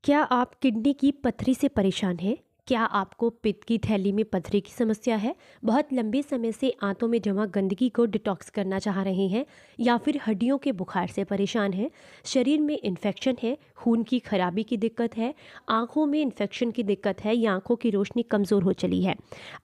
क्या आप किडनी की पथरी से परेशान हैं? क्या आपको पित्त की थैली में पथरी की समस्या है? बहुत लंबे समय से आंतों में जमा गंदगी को डिटॉक्स करना चाह रहे हैं या फिर हड्डियों के बुखार से परेशान हैं? शरीर में इन्फेक्शन है, खून की खराबी की दिक्कत है, आंखों में इन्फेक्शन की दिक्कत है या आंखों की रोशनी कमज़ोर हो चली है?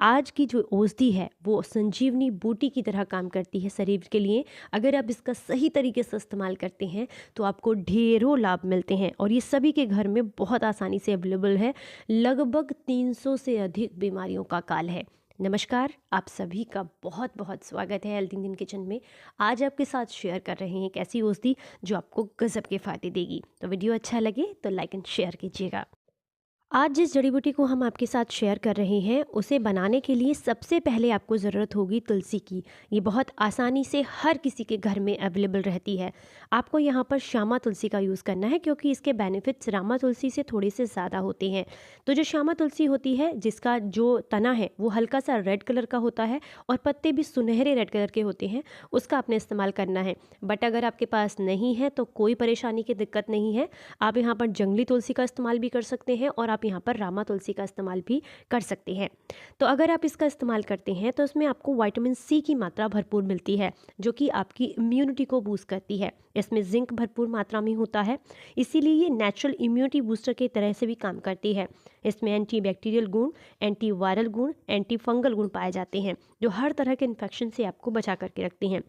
आज की जो औषधि है वो संजीवनी बूटी की तरह काम करती है शरीर के लिए। अगर आप इसका सही तरीके से इस्तेमाल करते हैं तो आपको ढेरों लाभ मिलते हैं और ये सभी के घर में बहुत आसानी से अवेलेबल है। लगभग 300 से अधिक बीमारियों का काल है। नमस्कार, आप सभी का बहुत बहुत स्वागत है हेल्थ इंडियन किचन में। आज आपके साथ शेयर कर रहे हैं एक ऐसी औषधि जो आपको गजब के फायदे देगी। तो वीडियो अच्छा लगे तो लाइक एंड शेयर कीजिएगा। आज जिस जड़ी बूटी को हम आपके साथ शेयर कर रहे हैं उसे बनाने के लिए सबसे पहले आपको ज़रूरत होगी तुलसी की। ये बहुत आसानी से हर किसी के घर में अवेलेबल रहती है। आपको यहाँ पर श्यामा तुलसी का यूज़ करना है क्योंकि इसके बेनिफिट्स रामा तुलसी से थोड़े से ज़्यादा होते हैं। तो जो श्यामा तुलसी होती है जिसका जो तना है वो हल्का सा रेड कलर का होता है और पत्ते भी सुनहरे रेड कलर के होते हैं, उसका आपने इस्तेमाल करना है। बट अगर आपके पास नहीं है तो कोई परेशानी की दिक्कत नहीं है। आप यहाँ पर जंगली तुलसी का इस्तेमाल भी कर सकते हैं और आप यहाँ पर रामा तुलसी का इस्तेमाल भी कर सकते हैं। तो अगर आप इसका इस्तेमाल करते हैं तो इसमें आपको विटामिन सी की मात्रा भरपूर मिलती है जो कि आपकी इम्यूनिटी को बूस्ट करती है। इसमें जिंक भरपूर मात्रा में होता है, इसीलिए ये नेचुरल इम्यूनिटी बूस्टर की तरह से भी काम करती है। इसमें एंटीबैक्टीरियल गुण, एंटी वायरल गुण, एंटी फंगल गुण पाए जाते हैं जो हर तरह के इन्फेक्शन से आपको बचा करके रखते हैं।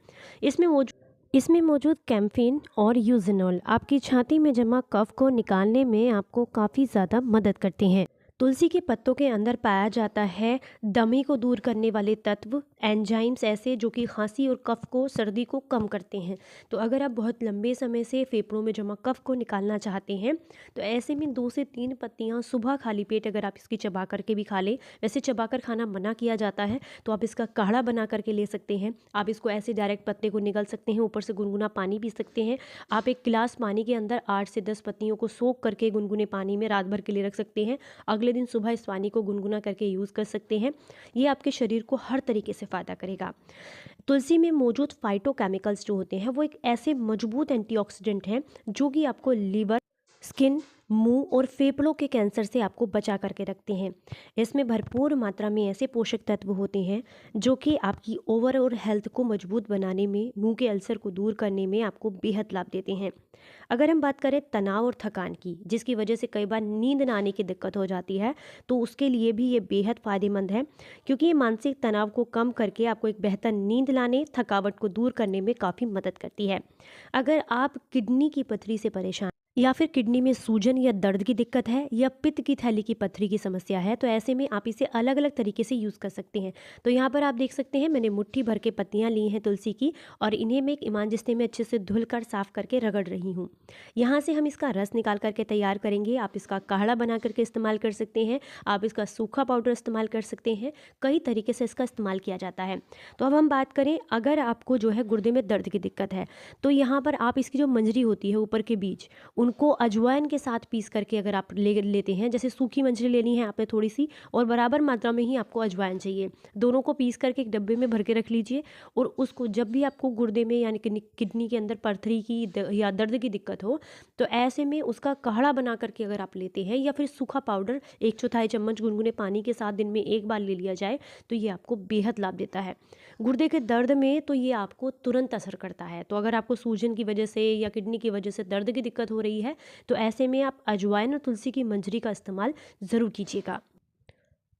इसमें मौजूद कैम्फीन और यूजेनॉल आपकी छाती में जमा कफ को निकालने में आपको काफ़ी ज़्यादा मदद करते हैं। तुलसी के पत्तों के अंदर पाया जाता है दमे को दूर करने वाले तत्व, एंजाइम्स ऐसे जो कि खांसी और कफ को, सर्दी को कम करते हैं। तो अगर आप बहुत लंबे समय से फेफड़ों में जमा कफ को निकालना चाहते हैं तो ऐसे में 2 से 3 पत्तियां सुबह खाली पेट अगर आप इसकी चबा करके भी खा लें, वैसे चबाकर खाना मना किया जाता है, तो आप इसका काढ़ा बना करके ले सकते हैं। आप इसको ऐसे डायरेक्ट पत्ते को निगल सकते हैं, ऊपर से गुनगुना पानी पी सकते हैं। आप एक गिलास पानी के अंदर 8 से 10 पत्तियों को सोख करके गुनगुने पानी में रात भर के लिए रख सकते हैं। अगले दिन सुबह इस पानी को गुनगुना करके यूज़ कर सकते हैं। ये आपके शरीर को हर तरीके से फ़ायदा करेगा। तुलसी में मौजूद फाइटोकेमिकल्स जो होते हैं वो एक ऐसे मजबूत एंटीऑक्सीडेंट हैं जो कि आपको लीवर, स्किन, मुंह और फेफड़ों के कैंसर से आपको बचा करके रखते हैं। इसमें भरपूर मात्रा में ऐसे पोषक तत्व होते हैं जो कि आपकी ओवरऑल हेल्थ को मजबूत बनाने में, मुंह के अल्सर को दूर करने में आपको बेहद लाभ देते हैं। अगर हम बात करें तनाव और थकान की, जिसकी वजह से कई बार नींद ना आने की दिक्कत हो जाती है, तो उसके लिए भी ये बेहद फ़ायदेमंद है क्योंकि ये मानसिक तनाव को कम करके आपको एक बेहतर नींद लाने, थकावट को दूर करने में काफ़ी मदद करती है। अगर आप किडनी की पथरी से परेशान या फिर किडनी में सूजन या दर्द की दिक्कत है या पित्त की थैली की पथरी की समस्या है तो ऐसे में आप इसे अलग अलग तरीके से यूज़ कर सकते हैं। तो यहाँ पर आप देख सकते हैं मैंने मुट्ठी भर के पत्तियाँ ली हैं तुलसी की और इन्हें मैं एक इमामतिस्ते में अच्छे से धुल कर साफ़ करके रगड़ रही हूँ। यहाँ से हम इसका रस निकाल करके तैयार करेंगे। आप इसका काढ़ा बना करके इस्तेमाल कर सकते हैं, आप इसका सूखा पाउडर इस्तेमाल कर सकते हैं, कई तरीके से इसका इस्तेमाल किया जाता है। तो अब हम बात करें, अगर आपको जो है गुर्दे में दर्द की दिक्कत है तो यहाँ पर आप इसकी जो मंजरी होती है ऊपर के बीज, उनको अजवाइन के साथ पीस करके अगर आप लेते हैं, जैसे सूखी मंजरी लेनी है आपने थोड़ी सी और बराबर मात्रा में ही आपको अजवाइन चाहिए, दोनों को पीस करके एक डब्बे में भर के रख लीजिए और उसको जब भी आपको गुर्दे में यानी कि किडनी के अंदर पथरी की या दर्द की दिक्कत हो तो ऐसे में उसका काढ़ा बना करके अगर आप लेते हैं या फिर सूखा पाउडर 1/4 चम्मच गुनगुने पानी के साथ दिन में एक बार ले लिया जाए तो ये आपको बेहद लाभ देता है। गुर्दे के दर्द में तो ये आपको तुरंत असर करता है। तो अगर आपको सूजन की वजह से या किडनी की वजह से दर्द की दिक्कत हो रही है तो ऐसे में आप अजवाइन और तुलसी की मंजरी का इस्तेमाल ज़रूर कीजिएगा।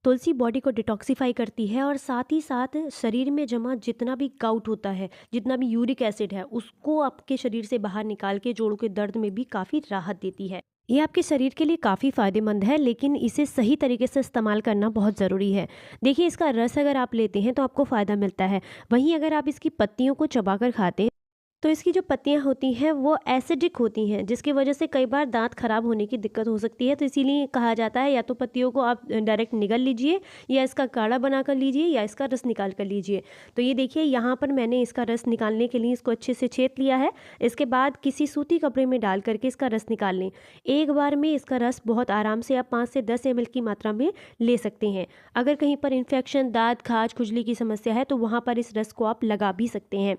तुलसी बॉडी को डिटॉक्सिफाई करती है और साथ ही साथ शरीर में जमा जितना भी गाउट होता है, जितना भी यूरिक एसिड है, उसको आपके शरीर से बाहर निकाल के जोड़ों के दर्द में भी काफ़ी राहत देती है। ये आपके शरीर के लिए काफ़ी फ़ायदेमंद है, लेकिन इसे सही तरीके से इस्तेमाल करना बहुत ज़रूरी है। देखिए, इसका रस अगर आप लेते हैं तो आपको फ़ायदा मिलता है, वहीं अगर आप इसकी पत्तियों को चबाकर खाते हैं तो इसकी जो पत्तियां होती हैं वो एसिडिक होती हैं, जिसकी वजह से कई बार दांत खराब होने की दिक्कत हो सकती है। तो इसीलिए कहा जाता है या तो पत्तियों को आप डायरेक्ट निगल लीजिए या इसका काढ़ा बना कर लीजिए या इसका रस निकाल कर लीजिए। तो ये देखिए, यहाँ पर मैंने इसका रस निकालने के लिए इसको अच्छे से छेद लिया है। इसके बाद किसी सूती कपड़े में डाल करके इसका रस निकाल लें। एक बार में इसका रस बहुत आराम से आप 5 से 10 ml की मात्रा में ले सकते हैं। अगर कहीं पर इन्फेक्शन, दाँत, खाज, खुजली की समस्या है तो वहाँ पर इस रस को आप लगा भी सकते हैं।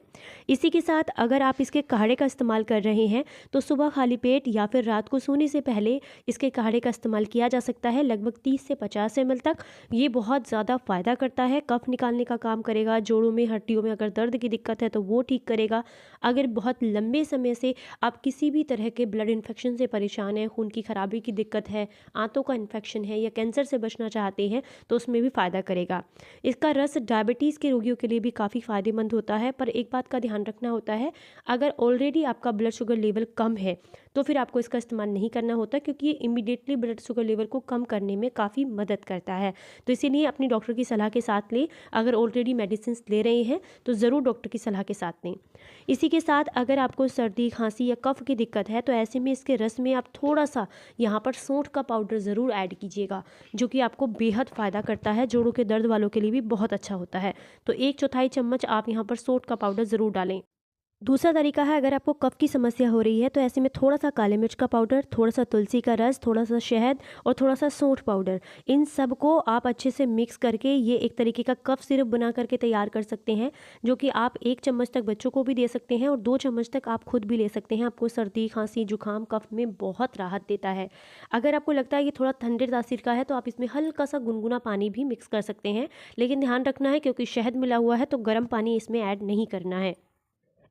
इसी के साथ अगर आप इसके काढ़े का इस्तेमाल कर रहे हैं तो सुबह खाली पेट या फिर रात को सोने से पहले इसके काढ़े का इस्तेमाल किया जा सकता है, लगभग 30 से 50 ml तक। ये बहुत ज़्यादा फ़ायदा करता है, कफ निकालने का काम करेगा, जोड़ों में हड्डियों में अगर दर्द की दिक्कत है तो वो ठीक करेगा। अगर बहुत लंबे समय से आप किसी भी तरह के ब्लड इन्फेक्शन से परेशान हैं, खून की खराबी की दिक्कत है, आंतों का इन्फेक्शन है या कैंसर से बचना चाहते हैं तो उसमें भी फ़ायदा करेगा। इसका रस डायबिटीज़ के रोगियों के लिए भी काफ़ी फ़ायदेमंद होता है, पर एक बात का ध्यान रखना होता है, अगर ऑलरेडी आपका ब्लड शुगर लेवल कम है तो फिर आपको इसका इस्तेमाल नहीं करना होता, क्योंकि ये इमीडिएटली ब्लड शुगर लेवल को कम करने में काफ़ी मदद करता है। तो इसीलिए अपनी डॉक्टर की सलाह के साथ लें। अगर ऑलरेडी मेडिसिन ले रहे हैं तो ज़रूर डॉक्टर की सलाह के साथ लें। इसी के साथ अगर आपको सर्दी, खांसी या कफ की दिक्कत है तो ऐसे में इसके रस में आप थोड़ा सा यहाँ पर सौंठ का पाउडर ज़रूर ऐड कीजिएगा, जो कि आपको बेहद फ़ायदा करता है, जोड़ों के दर्द वालों के लिए भी बहुत अच्छा होता है। तो 1/4 चम्मच आप यहाँ पर सौंठ का पाउडर ज़रूर डालें। दूसरा तरीका है, अगर आपको कफ की समस्या हो रही है तो ऐसे में थोड़ा सा काले मिर्च का पाउडर, थोड़ा सा तुलसी का रस, थोड़ा सा शहद और थोड़ा सा सौंठ पाउडर, इन सब को आप अच्छे से मिक्स करके ये एक तरीके का कफ सिरप बना करके तैयार कर सकते हैं, जो कि आप 1 चम्मच तक बच्चों को भी दे सकते हैं और 2 चम्मच तक आप खुद भी ले सकते हैं। आपको सर्दी, खांसी, जुकाम, कफ में बहुत राहत देता है। अगर आपको लगता है ये थोड़ा ठंडे तासीर का है तो आप इसमें हल्का सा गुनगुना पानी भी मिक्स कर सकते हैं, लेकिन ध्यान रखना है क्योंकि शहद मिला हुआ है तो गर्म पानी इसमें ऐड नहीं करना है।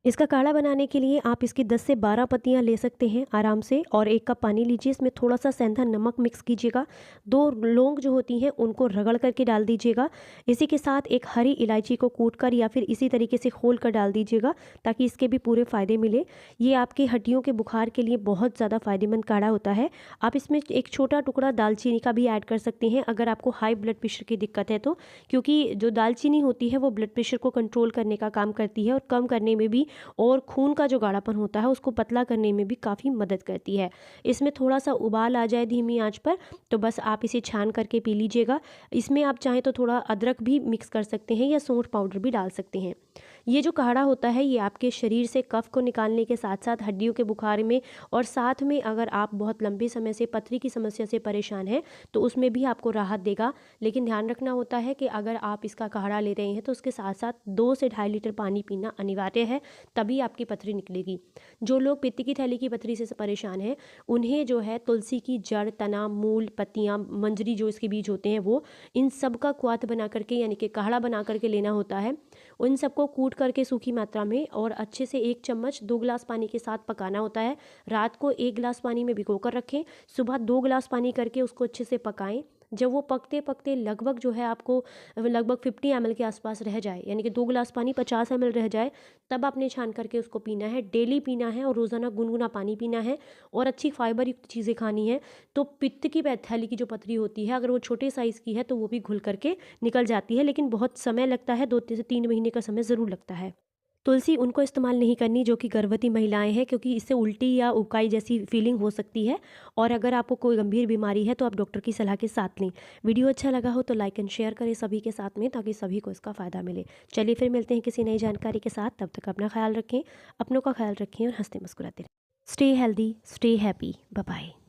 इसका काढ़ा बनाने के लिए आप इसकी 10 से 12 पत्तियां ले सकते हैं आराम से, और 1 कप पानी लीजिए, इसमें थोड़ा सा सेंधा नमक मिक्स कीजिएगा, 2 लौंग जो होती हैं उनको रगड़ करके डाल दीजिएगा। इसी के साथ एक हरी इलायची को कूट कर या फिर इसी तरीके से खोल कर डाल दीजिएगा, ताकि इसके भी पूरे फ़ायदे मिले। ये आपकी हड्डियों के बुखार के लिए बहुत ज़्यादा फ़ायदेमंद काढ़ा होता है। आप इसमें एक छोटा टुकड़ा दालचीनी का भी ऐड कर सकते हैं अगर आपको हाई ब्लड प्रेशर की दिक्कत है तो, क्योंकि जो दालचीनी होती है वो ब्लड प्रेशर को कंट्रोल करने का काम करती है और कम करने में भी, और खून का जो गाढ़ापन होता है उसको पतला करने में भी काफ़ी मदद करती है। इसमें थोड़ा सा उबाल आ जाए धीमी आंच पर तो बस आप इसे छान करके पी लीजिएगा। इसमें आप चाहें तो थोड़ा अदरक भी मिक्स कर सकते हैं या सौंठ पाउडर भी डाल सकते हैं। ये जो काढ़ा होता है ये आपके शरीर से कफ को निकालने के साथ साथ हड्डियों के बुखार में, और साथ में अगर आप बहुत लंबे समय से पथरी की समस्या से परेशान हैं तो उसमें भी आपको राहत देगा। लेकिन ध्यान रखना होता है कि अगर आप इसका काढ़ा ले रहे हैं तो उसके साथ साथ 2 से 2.5 लीटर पानी पीना अनिवार्य है, तभी आपकी पथरी निकलेगी। जो लोग पित्त की थैली की पथरी से परेशान हैं उन्हें जो है तुलसी की जड़, तना, मूल, पत्तियाँ, मंजरी जो इसके बीज होते हैं वो, इन सब का क्वाथ बना करके यानी कि काढ़ा बना करके लेना होता है। उन सबको कूट करके सूखी मात्रा में और अच्छे से 1 चम्मच 2 गिलास पानी के साथ पकाना होता है। रात को 1 गिलास पानी में भिगो कर रखें, सुबह 2 गिलास पानी करके उसको अच्छे से पकाएं। जब वो पकते पकते लगभग जो है आपको लगभग 50 ml के आसपास रह जाए, यानी कि 2 गिलास पानी 50 ml रह जाए, तब आपने छान करके उसको पीना है। डेली पीना है और रोज़ाना गुनगुना पानी पीना है और अच्छी फाइबर युक्त चीज़ें खानी है। तो पित्त की थैली की जो पथरी होती है अगर वो छोटे साइज़ की है तो वो भी घुल करके निकल जाती है, लेकिन बहुत समय लगता है, 2 से 3 महीने का समय ज़रूर लगता है। तुलसी उनको इस्तेमाल नहीं करनी जो कि गर्भवती महिलाएं हैं, क्योंकि इससे उल्टी या उबकाई जैसी फीलिंग हो सकती है, और अगर आपको कोई गंभीर बीमारी है तो आप डॉक्टर की सलाह के साथ लें। वीडियो अच्छा लगा हो तो लाइक एंड शेयर करें सभी के साथ में, ताकि सभी को इसका फ़ायदा मिले। चलिए फिर मिलते हैं किसी नई जानकारी के साथ, तब तक अपना ख्याल रखें, अपनों का ख्याल रखें और हंसते मुस्कुराते रहें। Stay healthy, stay happy, bye bye.